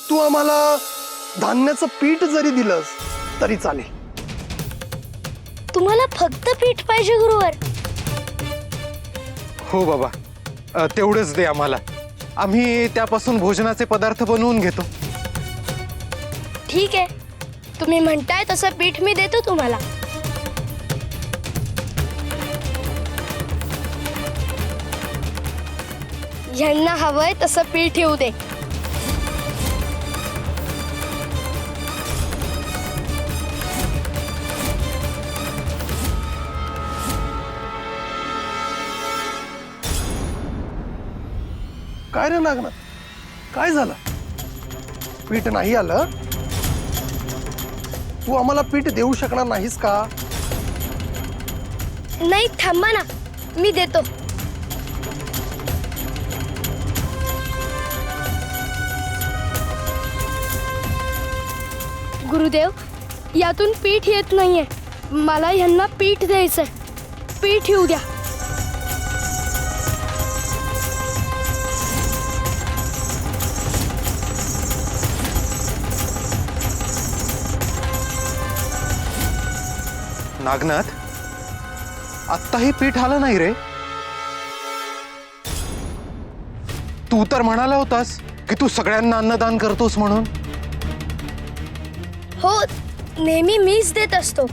तू आम्हाला धान्याचं पीठ जरी दिलंस तरी चालेल. तुम्हाला फक्त पीठ पाहिजे गुरुवर? हो बाबा, तेवढंच दे आम्हाला. आम्ही त्यापासून भोजनाचे पदार्थ बनवून घेतो. ठीक आहे, तुम्ही म्हणताय तसं पीठ मी देतो तुम्हाला. यांना हवंय तसं पीठ येऊ दे. काय रे नागनाथ, काय झालं? पीठ नाही आलं? तू आम्हाला पीठ देऊ शकणार नाहीस का? नाही, थांबा ना, मी देतो. गुरुदेव, यातून पीठ येत नाहीये. मला यांना पीठ द्यायचंय. पीठ येऊ द्या. नागनाथ, आत्ताही पीठ आलं नाही रे. तू तर म्हणाला होतास की तू सगळ्यांना अन्नदान करतोस म्हणून. हो, नेहमी मीच देत असतो.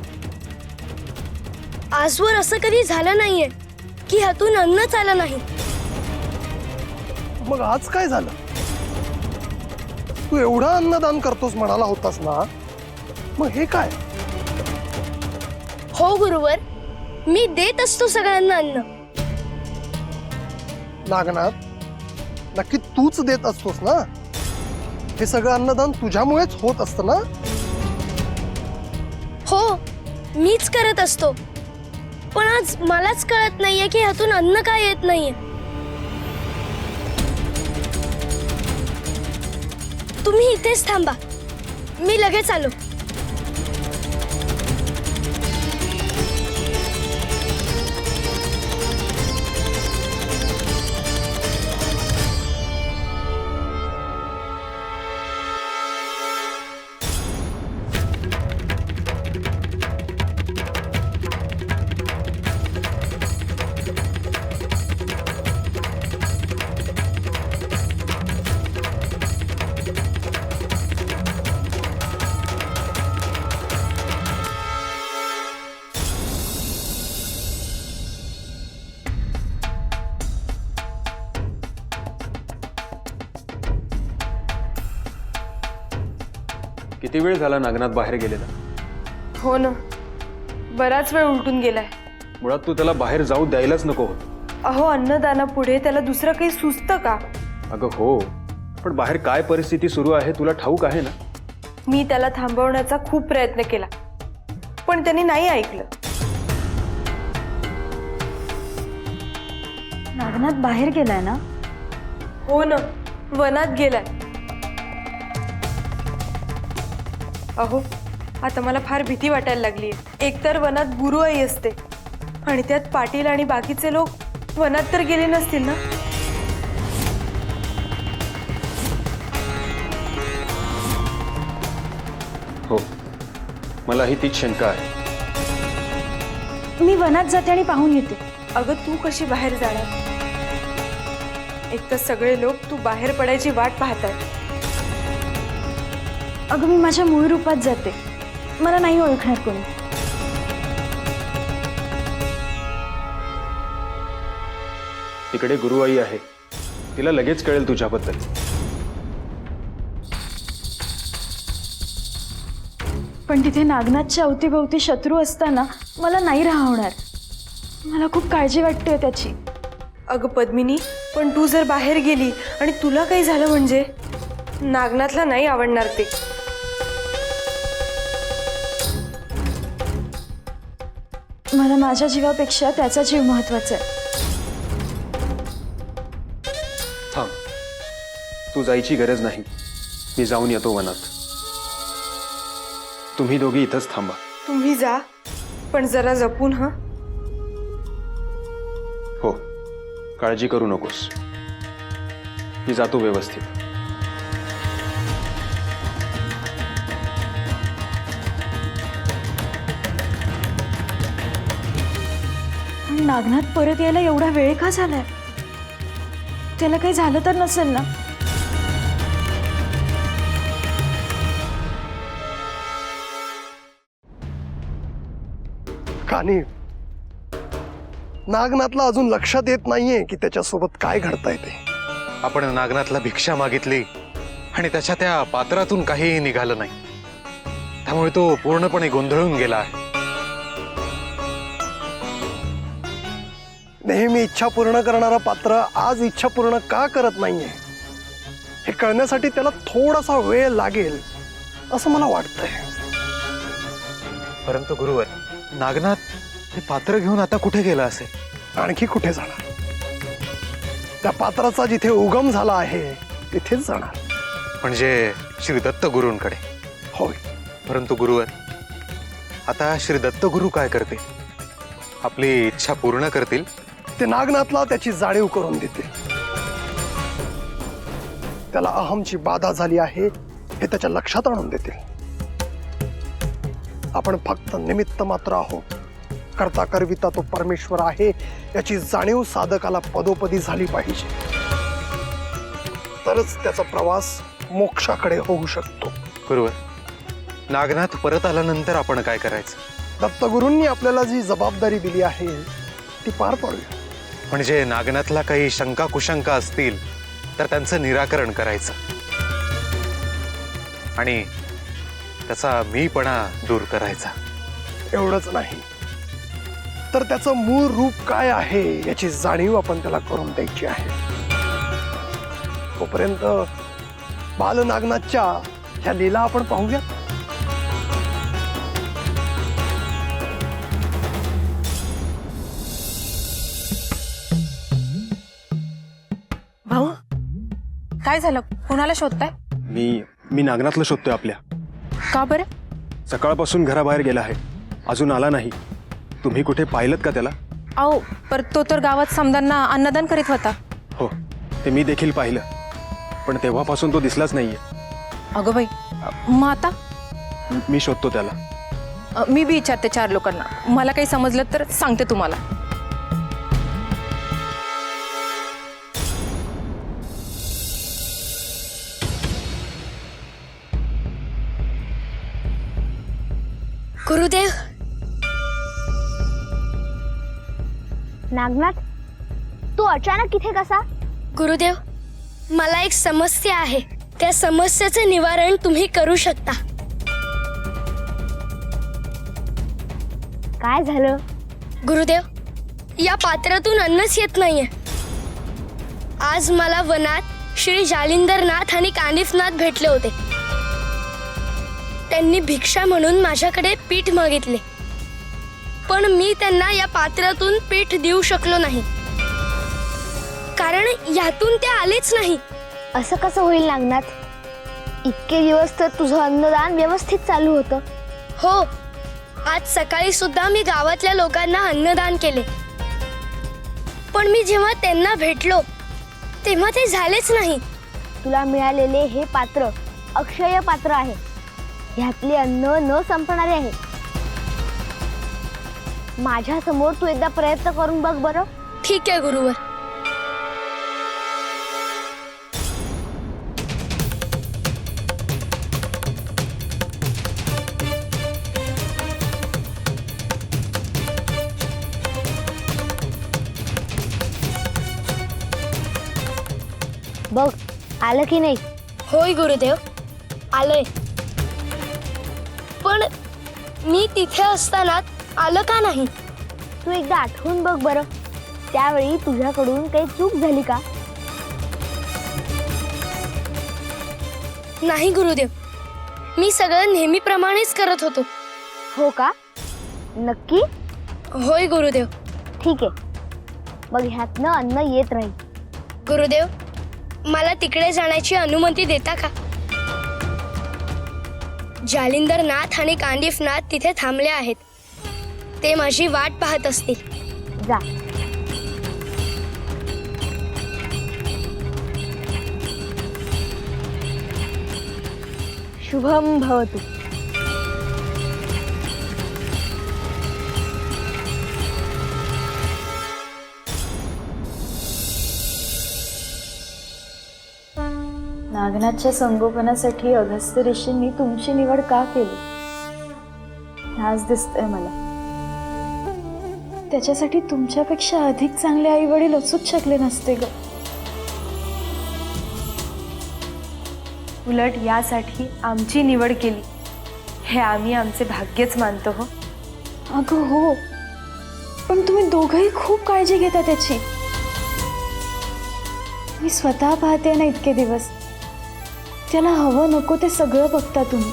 आजवर असं कधी झालं नाहीये की हातून अन्नच आलं नाही. मग आज काय झालं? तू एवढं अन्नदान करतोस म्हणाला होतास ना, मग हे काय? हो गुरुवर, मी देत असतो सगळ्यांना अन्न. नागनाथ, नक्की तूच देत असतोस ना? हे सगळं अन्नदान तुझ्यामुळेच होत असतं ना? हो, मीच करत असतो. पण आज मलाच कळत नाहीये की ह्यातून अन्न काय येत नाहीये. तुम्ही इथेच थांबा, मी लगेच आलो. किती वेळ झाला नागनाथ बाहेर गेलेला? हो ना, बराच वेळ उलटून गेलाय. मुळात तू त्याला बाहेर जाऊ द्यायलाच नको होत. अहो, अन्नदानापुढे त्याला दुसरं काही सुचतं का? अगं हो, पण बाहेर काय परिस्थिती सुरू आहे तुला ठाऊक आहे ना. मी त्याला थांबवण्याचा खूप प्रयत्न केला, पण त्यांनी नाही ऐकलं. नागनाथ बाहेर गेलाय ना? हो ना, वनात गेलाय. अहो, आता मला फार भीती वाटायला लागली. एकतर वनात गुरु आई असते आणि त्यात पाटील आणि बाकीचे लोक वनात तर गेले नसतील ना? हो, मलाही तीच शंका आहे. मी वनात जाते आणि पाहून येते. अगं, तू कशी बाहेर जाणार? एक तर सगळे लोक तू बाहेर पडायची वाट पाहतात. अगं, मी माझ्या मूळ रूपात जाते. मला नाही ओळखणार कोणी. तिकडे गुरुआई आहे, तिला लगेच कळेल तुझ्याबद्दल. पण तिथे नागनाथच्या अवतीभोवती शत्रू असताना मला नाही राहणार. मला खूप काळजी वाटते त्याची. अगं पद्मिनी, पण तू जर बाहेर गेली आणि तुला काही झालं म्हणजे नागनाथला नाही आवडणार ते. मला माझ्या जीवापेक्षा त्याचा जीव महत्वाचा आहे. थांब, तू जायची गरज नाही. मी जाऊन येतो वनात. तुम्ही दोघी इथंच थांबा. तुम्ही जा, पण जरा जपून. हा, हो, काळजी करू नकोस. मी जातो व्यवस्थित. नागनाथ परत यायला एवढा वेळ का झालाय? त्याला काही झालं तर नसेल ना? कानी नागनाथला अजून लक्षात येत नाहीये की त्याच्यासोबत काय घडतंय ते. आपण नागनाथला भिक्षा मागितली आणि त्याच्या त्या पात्रातून काहीही निघालं नाही. त्यामुळे तो पूर्णपणे गोंधळून गेला आहे. नेहमी इच्छा पूर्ण करणारा पात्र आज इच्छा पूर्ण का करत नाहीये हे कळण्यासाठी त्याला थोडासा वेळ लागेल असं मला वाटतंय. परंतु गुरुवर, नागनाथ ते पात्र घेऊन आता कुठे गेला असेल? आणखी कुठे जाणार? त्या पात्राचा जिथे उगम झाला आहे तिथेच जाणार. म्हणजे श्री दत्त गुरूंकडे. होय. परंतु गुरुवर, आता श्री दत्त गुरु काय करतील? आपली इच्छा पूर्ण करतील? ते नागनाथला त्याची जाणीव करून देतील. त्याला अहमची बाधा झाली आहे हे त्याच्या लक्षात आणून देतील. आपण फक्त निमित्त मात्र आहोत. करता करविता तो परमेश्वर आहे याची जाणीव साधकाला पदोपदी झाली पाहिजे. तरच त्याचा प्रवास मोक्षाकडे होऊ शकतो. गुरुवर, नागनाथ परत आल्यानंतर आपण काय करायचं? दत्तगुरूंनी आपल्याला जी जबाबदारी दिली आहे ती पार पाडूया. म्हणजे नागनाथला काही शंका कुशंका असतील तर त्यांचं निराकरण करायचं आणि त्याचा मीपणा दूर करायचा. एवढंच नाही तर त्याचं मूळ रूप काय आहे याची जाणीव आपण त्याला करून द्यायची आहे. तोपर्यंत बालनागनाथच्या ह्या लीला आपण पाहूया. भाऊ, काय झालं? कोणाला शोधताय? मी नागनाथला शोधतोय आपल्या. का बरं? सकाळपासून घराबाहेर गेला आहे, अजून आला नाही. तुम्ही कुठे पाहिलं का त्याला? अहो, पर तो तर गावात समदांना अन्नदान करीत होता. हो, ते मी देखील पाहिलं, पण तेव्हापासून तो दिसलाच नाहीये. अगं बाई, मग आता? मी शोधतो त्याला. मी बी विचारते 4 लोकांना. मला काही समजलं तर सांगते तुम्हाला. गुरुदेव. नागनाथ, तू अचानक इथे कसा? गुरुदेव, मला एक समस्या आहे. त्या समस्येचे निवारण तुम्ही करू शकता. काय झालं? गुरुदेव, या पात्रातून अन्नच येत नाहीये. आज मला वनात श्री जालिंदरनाथ आणि कानिफनाथ भेटले होते. त्यांनी भिक्षा म्हणून माझ्याकडे पीठ मागितले, पण मी त्यांना या पात्रातून पीठ देऊ शकलो नाही, कारण यातून ते आलेच नाही. असं कसं होईल नागनाथ? इतके दिवस तर तुझं अन्नदान व्यवस्थित चालू होतं. हो, आज सकाळी सुद्धा मी गावातल्या लोकांना अन्नदान केले, पण मी जेव्हा त्यांना भेटलो तेव्हा ते झालेच नाही. तुला मिळालेले हे पात्र अक्षय पात्र आहे. ह्यातले अन्न न संपणारे आहे. माझ्या समोर तू एकदा प्रयत्न करून बघ बरं. ठीक आहे गुरुवर. बघ, आलं की नाही? होय गुरुदेव, आलंय. पण मी तिथे असताना आलं का नाही? तू एकदा आठवून बघ बरं. त्यावेळी तुझ्याकडून काही चूक झाली का? नाही गुरुदेव, मी सगळं नेहमीप्रमाणेच करत होतो. हो का? नक्की? होय गुरुदेव. ठीक आहे, मग ह्यातनं अन्न येत राहील. गुरुदेव, मला तिकडे जाण्याची अनुमती देता का? जालिंदरनाथ आणि कांडिफनाथ तिथे थांबले आहेत. ते माझी वाट पाहत असतील. जा. शुभम भवतु. नागनाथच्या संगोपनासाठी अगस्त्य ऋषींनी तुमची निवड का केली हे आज दिसतंय मला. त्याच्यासाठी तुमच्यापेक्षा अधिक चांगले आई वडील असूच शकले नसते ग. उलट यासाठी आमची निवड केली हे आम्ही आमचे भाग्यच मानतो हो. अगं हो, पण तुम्ही दोघंही खूप काळजी घेता त्याची. मी स्वतः पाहते ना इतके दिवस. त्याला हवं नको ते सगळं बघता तुम्ही.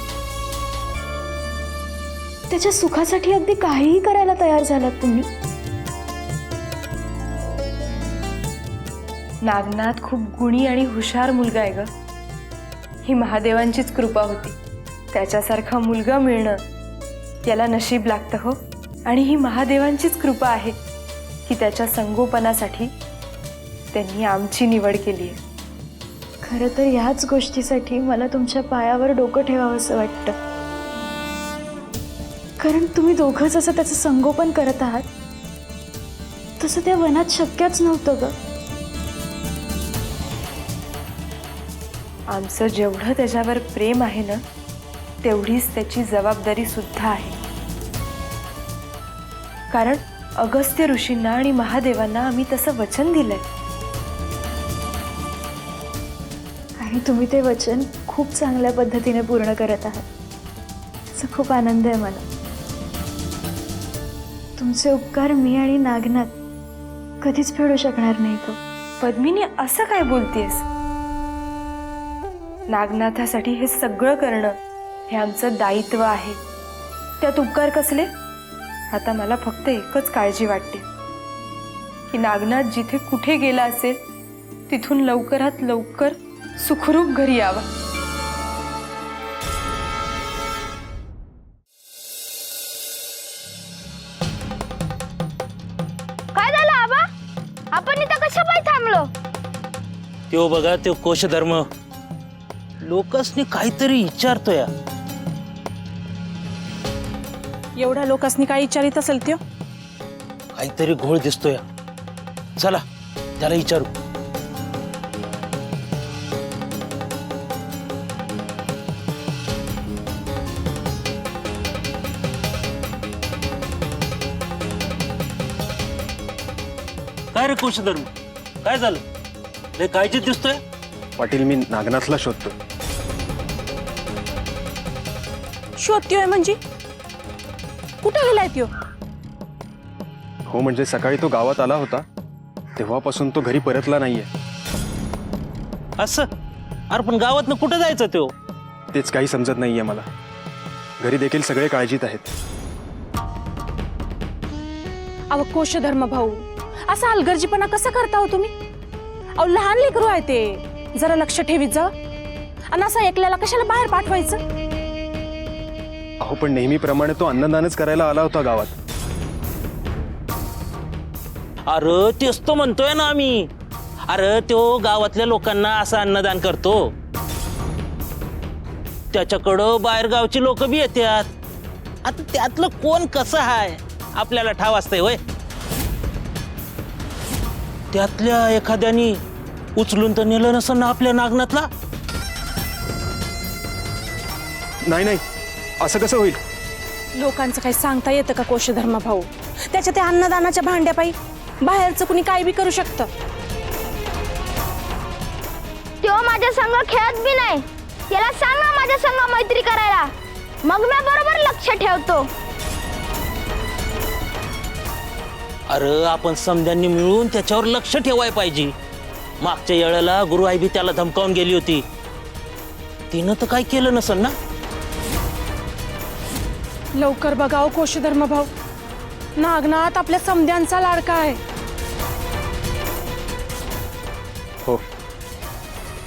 त्याच्या सुखासाठी अगदी काहीही करायला तयार झालात तुम्ही. नागनाथ खूप गुणी आणि हुशार मुलगा आहे ग. ही महादेवांचीच कृपा होती. त्याच्यासारखा मुलगा मिळणं याला नशीब लागतं हो. आणि ही महादेवांचीच कृपा आहे की त्याच्या संगोपनासाठी त्यांनी आमची निवड केली आहे. खरं तर ह्याच गोष्टीसाठी मला तुमच्या पायावर डोकं ठेवावं असं वाटतं. कारण तुम्ही दोघं जसं त्याचं संगोपन करत आहात तसं त्या वनात शक्यच नव्हतं ग. आमचं जेवढं त्याच्यावर प्रेम आहे ना तेवढीच त्याची जबाबदारी सुद्धा आहे. कारण अगस्त्य ऋषींना आणि महादेवांना आम्ही तसं वचन दिलंय. आणि तुम्ही ते वचन खूप चांगल्या पद्धतीने पूर्ण करत आहात. त्याचा खूप आनंद आहे मला. तुमचे उपकार मी आणि नागनाथ कधीच फेडू शकणार नाही ग. पद्मिनी असं काय बोलतेस? नागनाथासाठी हे सगळं करणं हे आमचं दायित्व आहे. त्यात उपकार कसले? आता मला फक्त एकच काळजी वाटते की नागनाथ जिथे कुठे गेला असेल तिथून लवकरात लवकर सुखरूप घरी यावा. काय झालं आबा? आपण इथं कशा पाय थांबलो? त्यो बघा त्यो कोशधर्म लोकांनी काहीतरी विचारतोय. एवढ्या लोकांनी काय विचारित असेल त्यो? काहीतरी घोळ दिसतोय. चला त्याला विचारू. काय रे कोशधर्म, काय झालं? लय काळजीत दिसतोय. पाटील, मी नागनाथला शोधतो. शोधतोय म्हणजे कुठे गेलाय त्यो? हो, म्हणजे सकाळी तो गावात आला होता तेव्हापासून तो घरी परतला नाहीये. असं? अरे पण गावातनं कुठं जायचं त्यो? तेच काही समजत नाहीये मला. घरी देखील सगळे काळजीत आहेत. अहो कोशधर्म भाऊ, असा हलगर्जीपणा कसा करता हो तुम्ही? अहो लहान लेकरू आहे ते, जरा लक्ष ठेवीत जा. आणि असं एकल्याला कशाला बाहेर पाठवायचं? अहो, पण नेहमीप्रमाणे तो अन्नदानच करायला आला होता गावात. अरे तेच तो म्हणतोय ना आम्ही. अरे तो गावातल्या लोकांना असं अन्नदान करतो. त्याच्याकडं बाहेर गावची लोक बी येतात. आता त्यातलं कोण कसं आहे आपल्याला ठाव असतंय होय. त्यातल्या एखाद्यानी उचलून तर नेलं नसं ना आपल्या नागनाथला. नाही नाही, असं कसं होईल? लोकांचं काही सांगता येतं का कोशधर्म भाऊ? त्याच्या त्या अन्नदानाच्या भांड्यापायी बाहेरचं कुणी काय बी करू शकतं. तो माझ्या संग खेळत बी नाही. त्याला सांग ना माझ्या संग मैत्री करायला, मग मी बरोबर लक्ष ठेवतो. अरे आपण समध्यांनी मिळून त्याच्यावर लक्ष ठेवाय पाहिजे. मागच्या वेळेला गुरु आई बी त्याला धमकावून गेली होती. तिनं तर काय केलं नसल ना. लवकर बघाव कोशधर्म भाऊ, नागनाथ आपल्या समध्यांचा लाडका आहे. हो,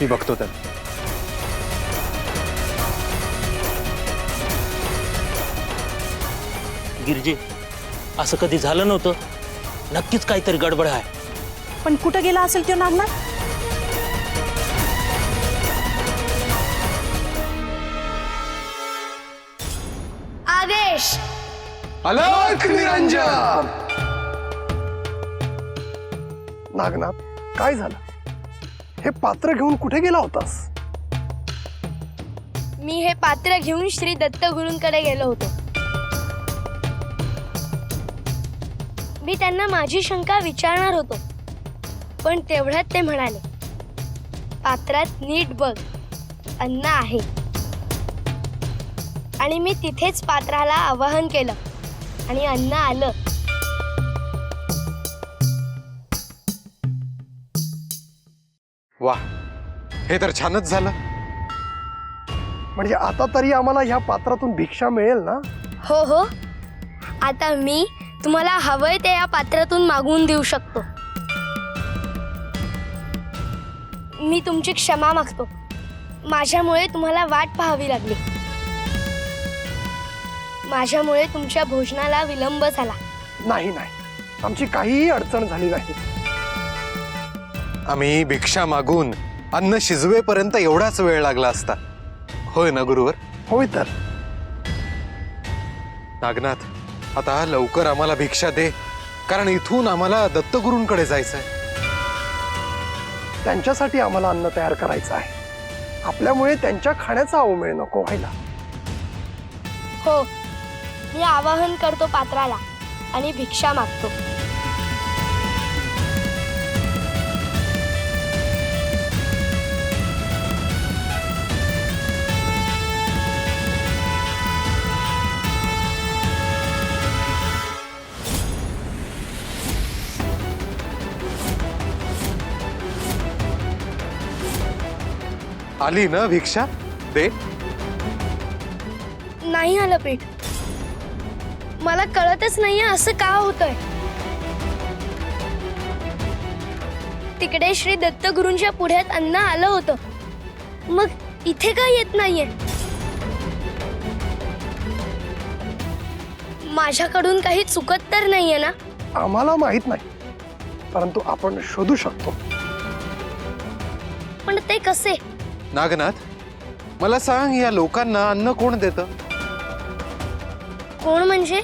मी बघतो तर. गिरजे, असं कधी झालं नव्हतं. नक्कीच काहीतरी गडबड आहे. पण कुठं गेला असेल तो नागनाथ? आदेश. अलख निरंजन. नागनाथ, काय झालं? हे पात्र घेऊन कुठे गेला होतास? मी हे पात्र घेऊन श्री दत्तगुरूंकडे गेलो होतो. मी त्यांना माझी शंका विचारणार होतो, पण तेवढ्यात ते म्हणाले, पात्रात नीट बघ, अन्न आहे. आणि मी तिथेच पात्राला आवाहन केलं आणि अन्न आलं. वा, हे तर छानच झालं. म्हणजे आता तरी आम्हाला ह्या पात्रातून भिक्षा मिळेल ना? हो हो, आता मी तुम्हाला हवंय ते या पात्रातून मागवून देऊ शकतो. मी तुमची क्षमा मागतो. माझ्यामुळे तुम्हाला वाट पाहावी लागली. माझ्यामुळे तुमच्या भोजनाला विलंब झाला. नाही नाही, आमची काहीही अडचण झाली नाही. आम्ही भिक्षा मागून अन्न शिजवेपर्यंत एवढाच वेळ लागला असता, होय ना गुरुवर? होय तर. नागनाथ, आता लवकर आम्हाला भिक्षा दे, कारण इथून आम्हाला दत्तगुरूंकडे जायचंय. त्यांच्यासाठी आम्हाला अन्न तयार करायचं आहे. आपल्यामुळे त्यांच्या खाण्याचा अवमेळ नको व्हायला. हो, मी आवाहन करतो पात्राला आणि भिक्षा मागतो. आली ना भिक्षा? दे. नाही आलं पीठ. मला कळतच नाहीये असं का होतंय. तिकडे श्री दत्तगुरूंच्या पुढ्यात अन्न आलं होतं, मग इथे का येत नाहीये? माझ्याकडून काही चुकत तर नाहीये ना? आम्हाला माहित नाही, परंतु आपण शोधू शकतो. पण ते कसे? नागनाथ, मला सांग, या लोकांना अन्न कोण देतं? कोण म्हणजे?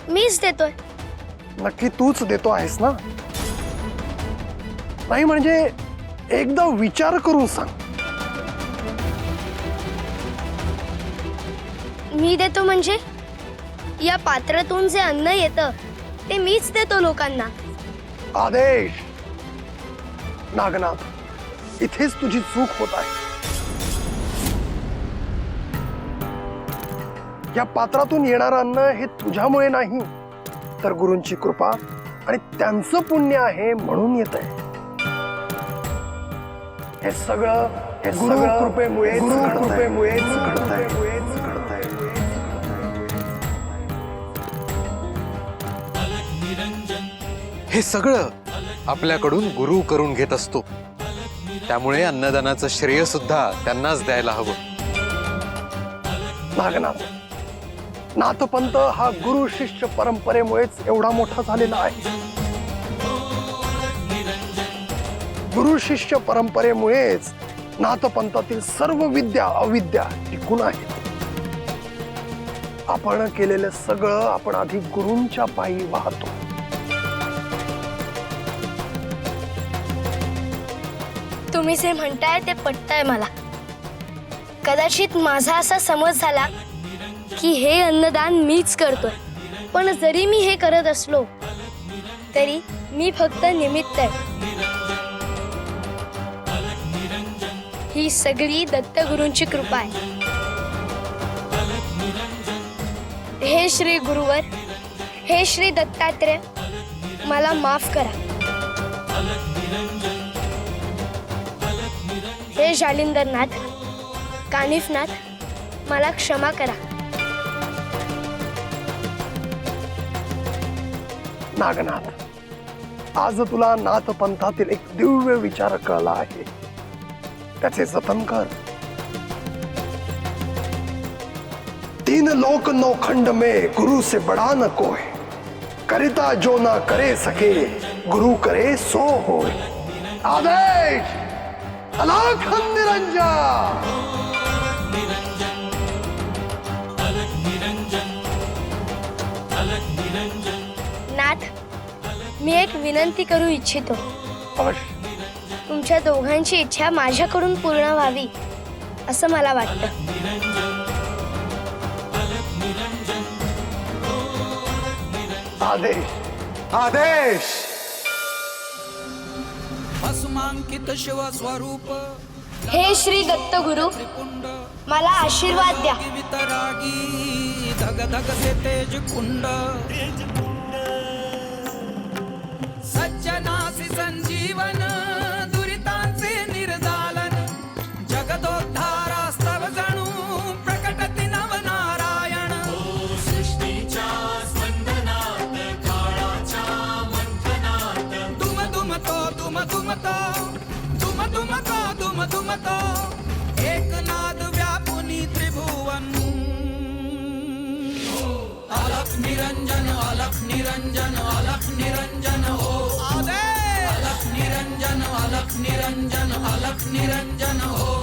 मीच देतोय. नक्की तूच देतो आहेस ना? नाही म्हणजे एकदा विचार करून सांग. मी देतो म्हणजे या पात्रातून जे अन्न येतं ते मीच देतो लोकांना. आदेश. नागनाथ, इथेच तुझी चूक होत आहे. या पात्रातून येणारं अन्न हे तुझ्यामुळे नाही, तर गुरूंची कृपा आणि त्यांचं पुण्य आहे म्हणून येत आहे. हे सगळं गुरु कृपेमुळेच घडतंय. हे सगळं आपल्याकडून गुरु करून घेत असतो, त्यामुळे अन्नदानाचं श्रेय सुद्धा त्यांनाच द्यायला हवं. नागनाथ, नाथपंथ हा गुरु शिष्य परंपरेमुळेच एवढा मोठा झालेला आहे. गुरु शिष्य परंपरेमुळेच नाथपंथातील सर्व विद्या अविद्या टिकून आहेत. आपण केलेलं सगळं आपण आधी गुरूंच्या पायी वाहतो. तुम्ही जे म्हणताय ते पटतंय मला. कदाचित माझा असा समज झाला की हे अन्नदान मीच करतोय, पण जरी मी हे करत असलो तरी मी फक्त निमित्त आहे. ही सगळी दत्तगुरूंची कृपा आहे. हे श्री गुरुवर, हे श्री दत्तात्रेय, मला माफ करा. हे जालिंदरनाथ, कानिफनाथ, मला क्षमा करा. नागनाथ, आज तुला नाथपंथातील एक दिव्य विचार कळला आहे. त्याचे जतन कर. 3 लोक नौखंड में गुरु से बड़ा न कोय, करिता जो ना करे सके, गुरु करे सो होय. आदेश. अलख निरंजन. नाथ, मी एक विनंती करू इच्छितो. अवश्य. तुमच्या दोघांची इच्छा माझ्याकडून पूर्ण व्हावी असं मला वाटतं. आदेश आदेश भस्मांकित शिव स्वरूप हे श्री दत्तगुरु मला आशीर्वाद द्या. वितरागी धग धग से तेज कुंड सज्जनासी संजीवन दुरितांचे निर्दालन जगदोद्धारास्तव जणू प्रकटति नवनारायण सृष्टीच्या स्पंदनात काळाच्या मंथनात दुम दुमतो दुम दुमतो दुम दुमतो दुम दुमतो एकनाद व्यापुनी त्रिभुवन अलख निरंजन अलख निरंजन अलख निरंजन हो आदे अलख निरंजन अलख निरंजन अलख निरंजन हो